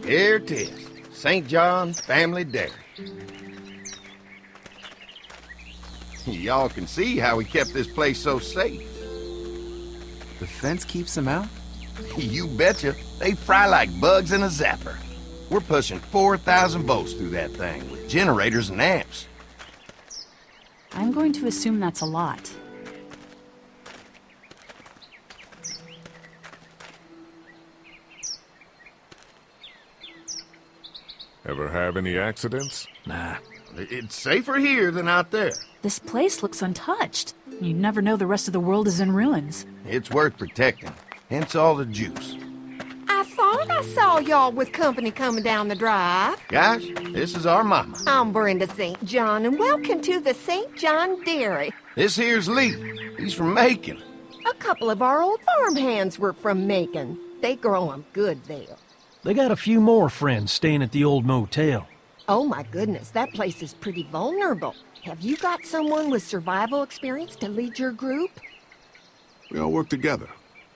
Here it is. St. John Family Dairy. Y'all can see how we kept this place so safe. The fence keeps them out? You betcha. They fry like bugs in a zapper. We're pushing 4,000 volts through that thing with generators and amps. I'm going to assume that's a lot. Ever have any accidents? Nah, it's safer here than out there. This place looks untouched. You never know the rest of the world is in ruins. It's worth protecting, hence all the juice. I thought I saw y'all with company coming down the drive. Guys, this is our mama. I'm Brenda St. John, and welcome to the St. John Dairy. This here's Lee. He's from Macon. A couple of our old farmhands were from Macon. They grow 'em good there. They got a few more friends staying at the old motel. Oh my goodness, that place is pretty vulnerable. Have you got someone with survival experience to lead your group? We all work together.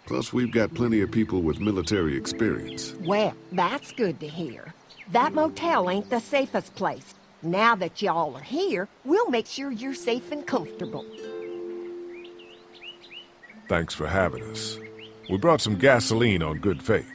Plus, we've got plenty of people with military experience. Well, that's good to hear. That motel ain't the safest place. Now that y'all are here, we'll make sure you're safe and comfortable. Thanks for having us. We brought some gasoline on good faith.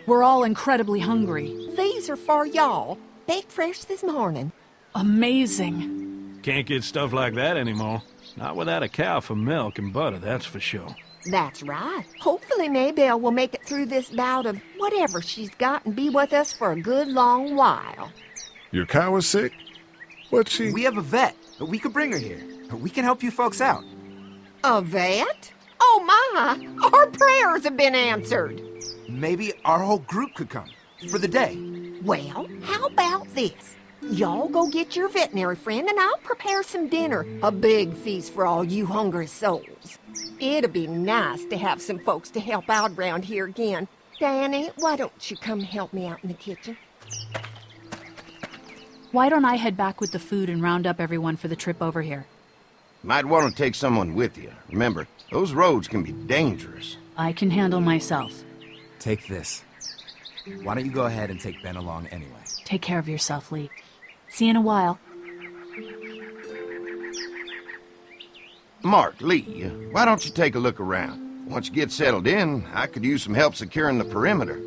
We're all incredibly hungry. These are for y'all. Baked fresh this morning. Amazing. Can't get stuff like that anymore. Not without a cow for milk and butter, that's for sure. That's right. Hopefully Maybelle will make it through this bout of whatever she's got and be with us for a good long while. Your cow is sick? What's she? We have a vet. We could bring her here. We can help you folks out. A vet? Oh my! Our prayers have been answered. Maybe our whole group could come. For the day. Well, how about this? Y'all go get your veterinary friend and I'll prepare some dinner. A big feast for all you hungry souls. It'd be nice to have some folks to help out around here again. Danny, why don't you come help me out in the kitchen? Why don't I head back with the food and round up everyone for the trip over here? Might want to take someone with you. Remember, those roads can be dangerous. I can handle myself. Take this. Why don't you go ahead and take Ben along anyway? Take care of yourself, Lee. See you in a while. Mark, Lee, why don't you take a look around? Once you get settled in, I could use some help securing the perimeter.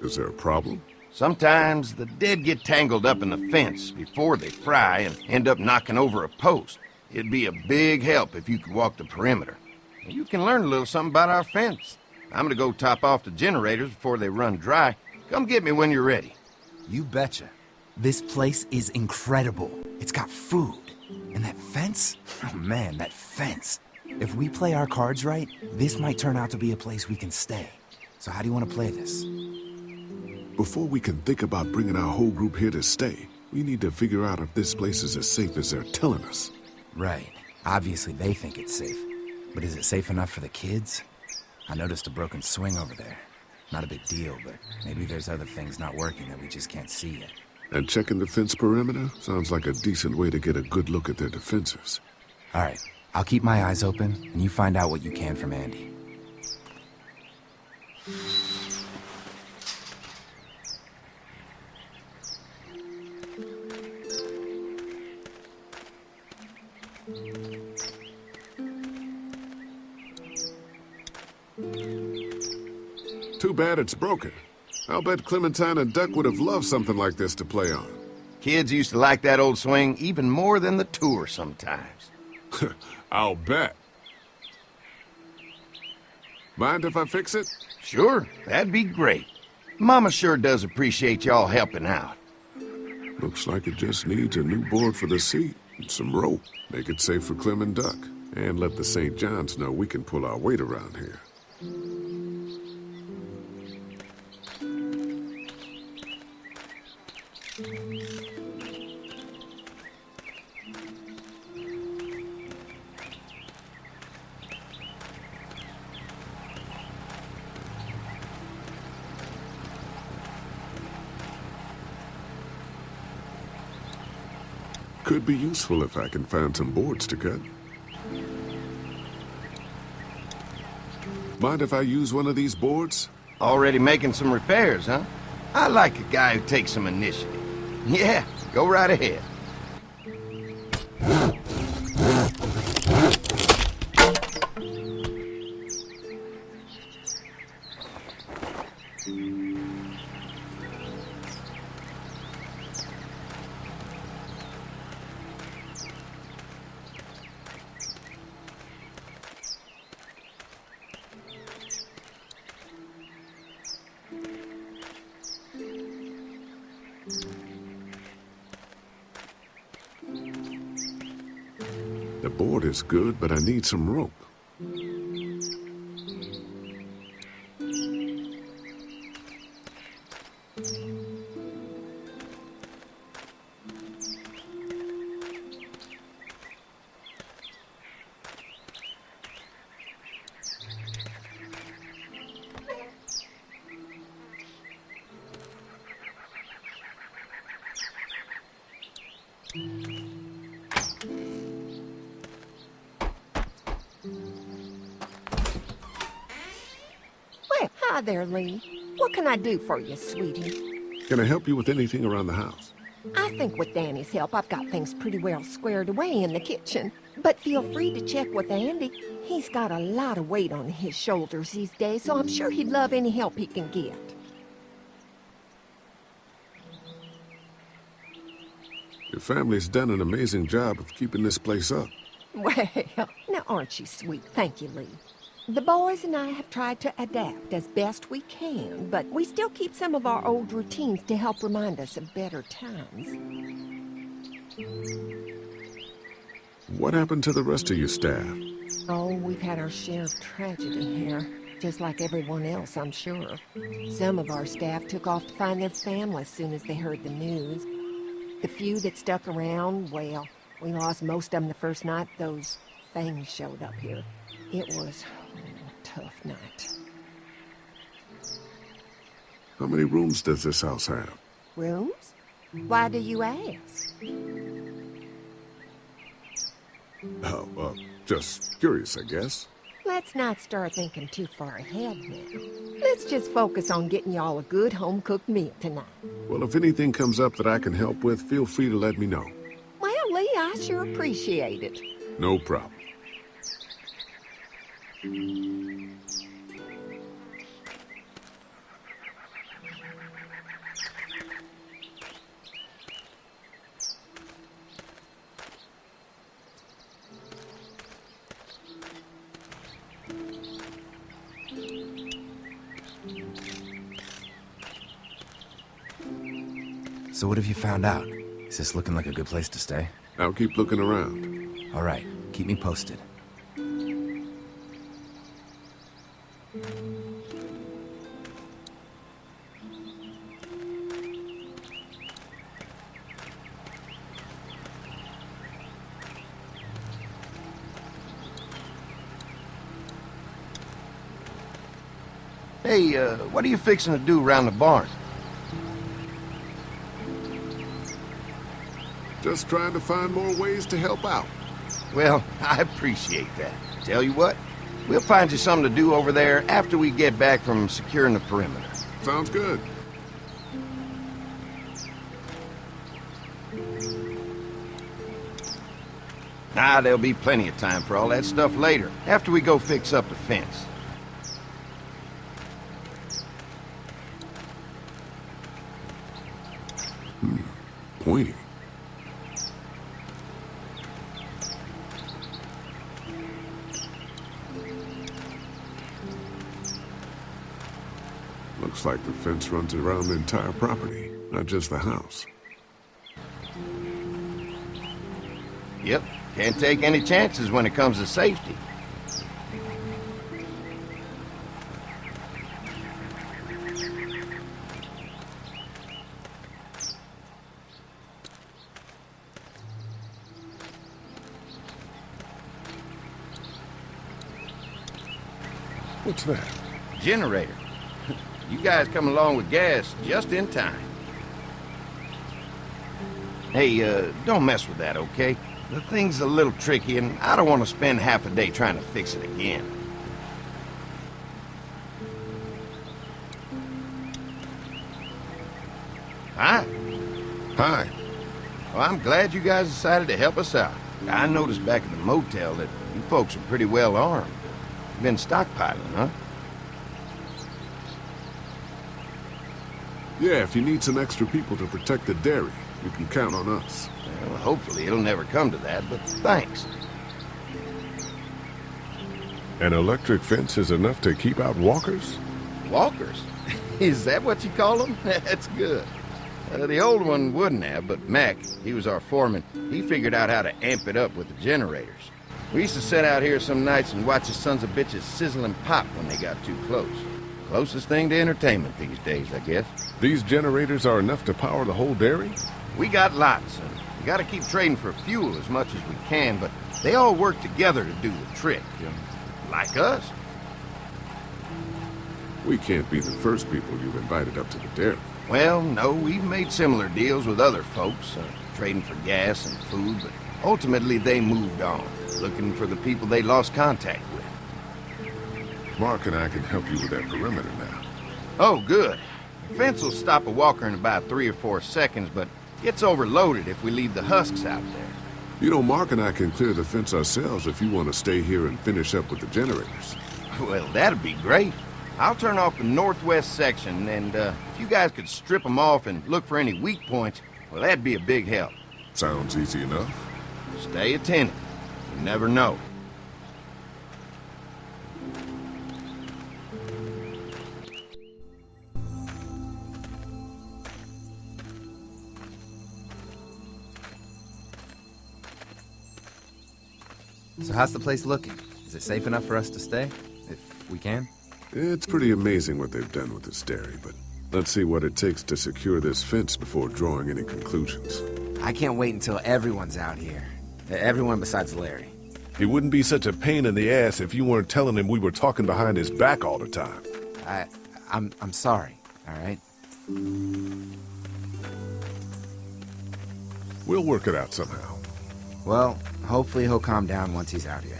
Is there a problem? Sometimes the dead get tangled up in the fence before they fry and end up knocking over a post. It'd be a big help if you could walk the perimeter. You can learn a little something about our fence. I'm gonna go top off the generators before they run dry. Come get me when you're ready. You betcha. This place is incredible. It's got food. And that fence? Oh man, that fence. If we play our cards right, this might turn out to be a place we can stay. So how do you want to play this? Before we can think about bringing our whole group here to stay, we need to figure out if this place is as safe as they're telling us. Right. Obviously they think it's safe. But is it safe enough for the kids? I noticed a broken swing over there. Not a big deal, but maybe there's other things not working that we just can't see yet. And checking the fence perimeter sounds like a decent way to get a good look at their defenses. All right. I'll keep my eyes open, and you find out what you can from Andy. Too bad it's broken. I'll bet Clementine and Duck would have loved something like this to play on. Kids used to like that old swing even more than the tour sometimes. I'll bet. Mind if I fix it? Sure, that'd be great. Mama sure does appreciate y'all helping out. Looks like it just needs a new board for the seat and some rope. Make it safe for Clem and Duck. And let the St. Johns know we can pull our weight around here. Could be useful if I can find some boards to cut. Mind if I use one of these boards? Already making some repairs, huh? I like a guy who takes some initiative. Yeah, go right ahead. The board is good, but I need some rope. Well, hi there, Lee. What can I do for you, sweetie? Can I help you with anything around the house? I think with Danny's help, I've got things pretty well squared away in the kitchen. But feel free to check with Andy. He's got a lot of weight on his shoulders these days, so I'm sure he'd love any help he can get. Your family's done an amazing job of keeping this place up. Well, now aren't you sweet? Thank you, Lee. The boys and I have tried to adapt as best we can, but we still keep some of our old routines to help remind us of better times. What happened to the rest of your staff? Oh, we've had our share of tragedy here, just like everyone else, I'm sure. Some of our staff took off to find their families as soon as they heard the news. The few that stuck around, well, we lost most of them the first night those things showed up here. It was a tough night. How many rooms does this house have? Rooms? Why do you ask? Oh, just curious, I guess. Let's not start thinking too far ahead now. Let's just focus on getting y'all a good home-cooked meal tonight. Well, if anything comes up that I can help with, feel free to let me know. Well, Lee, I sure appreciate it. No problem. So what have you found out? Is this looking like a good place to stay? I'll keep looking around. All right, keep me posted. Hey, what are you fixing to do around the barn? Just trying to find more ways to help out. Well, I appreciate that. Tell you what, we'll find you something to do over there after we get back from securing the perimeter. Sounds good. Ah, there'll be plenty of time for all that stuff later, after we go fix up the fence. Pointy. Looks like the fence runs around the entire property, not just the house. Yep, can't take any chances when it comes to safety. What's that? Generator. You guys come along with gas just in time. Hey, don't mess with that, okay? The thing's a little tricky, and I don't want to spend half a day trying to fix it again. Hi. Well, I'm glad you guys decided to help us out. I noticed back at the motel that you folks are pretty well armed. Been stockpiling, huh? Yeah, if you need some extra people to protect the dairy, you can count on us. Well, hopefully it'll never come to that, but thanks. An electric fence is enough to keep out walkers? Walkers? Is that what you call them? That's good. The old one wouldn't have, but Mac, he was our foreman, he figured out how to amp it up with the generators. We used to sit out here some nights and watch the sons of bitches sizzle and pop when they got too close. Closest thing to entertainment these days, I guess. These generators are enough to power the whole dairy? We got lots, and we gotta keep trading for fuel as much as we can, but they all work together to do the trick, like us. We can't be the first people you've invited up to the dairy. Well, no, we've made similar deals with other folks, trading for gas and food, but ultimately they moved on, looking for the people they lost contact with. Mark and I can help you with that perimeter now. Oh, good. The fence will stop a walker in about 3 or 4 seconds, but gets overloaded if we leave the husks out there. You know, Mark and I can clear the fence ourselves if you want to stay here and finish up with the generators. Well, that'd be great. I'll turn off the northwest section, and if you guys could strip them off and look for any weak points, well, that'd be a big help. Sounds easy enough. Stay attentive. You never know. So how's the place looking? Is it safe enough for us to stay? If we can? It's pretty amazing what they've done with this dairy, but let's see what it takes to secure this fence before drawing any conclusions. I can't wait until everyone's out here. Everyone besides Larry. He wouldn't be such a pain in the ass if you weren't telling him we were talking behind his back all the time. I'm sorry, all right? We'll work it out somehow. Well, hopefully he'll calm down once he's out here.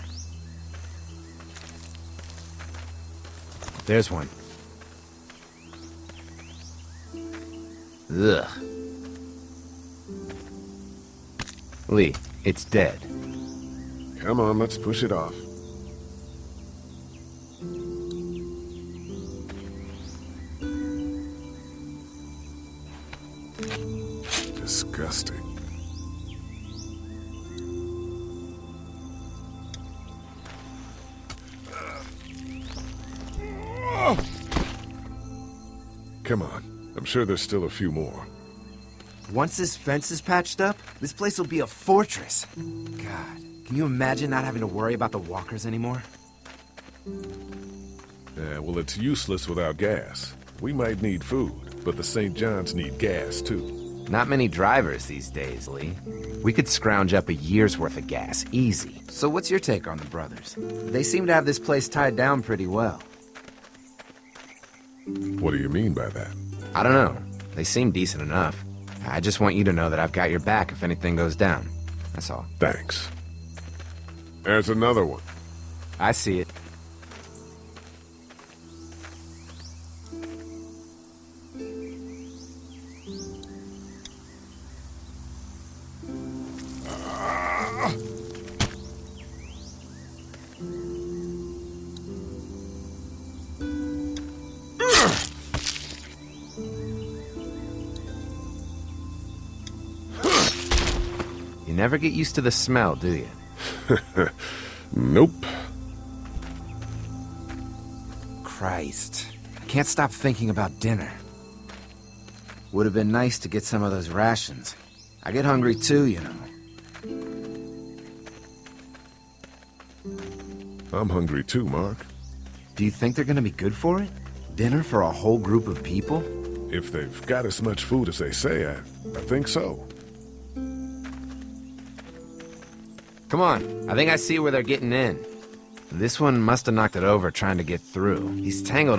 There's one. Ugh. Lee, it's dead. Come on, let's push it off. Disgusting. Come on. I'm sure there's still a few more. Once this fence is patched up, this place will be a fortress. God, can you imagine not having to worry about the walkers anymore? Yeah, well, it's useless without gas. We might need food, but the St. John's need gas, too. Not many drivers these days, Lee. We could scrounge up a year's worth of gas, easy. So what's your take on the brothers? They seem to have this place tied down pretty well. What do you mean by that? I don't know. They seem decent enough. I just want you to know that I've got your back if anything goes down. That's all. Thanks. There's another one. I see it. You never get used to the smell, do you? Nope. Christ. I can't stop thinking about dinner. Would have been nice to get some of those rations. I get hungry too, you know. I'm hungry too, Mark. Do you think they're gonna be good for it? Dinner for a whole group of people? If they've got as much food as they say, I think so. Come on, I think I see where they're getting in. This one must have knocked it over trying to get through. He's tangled up.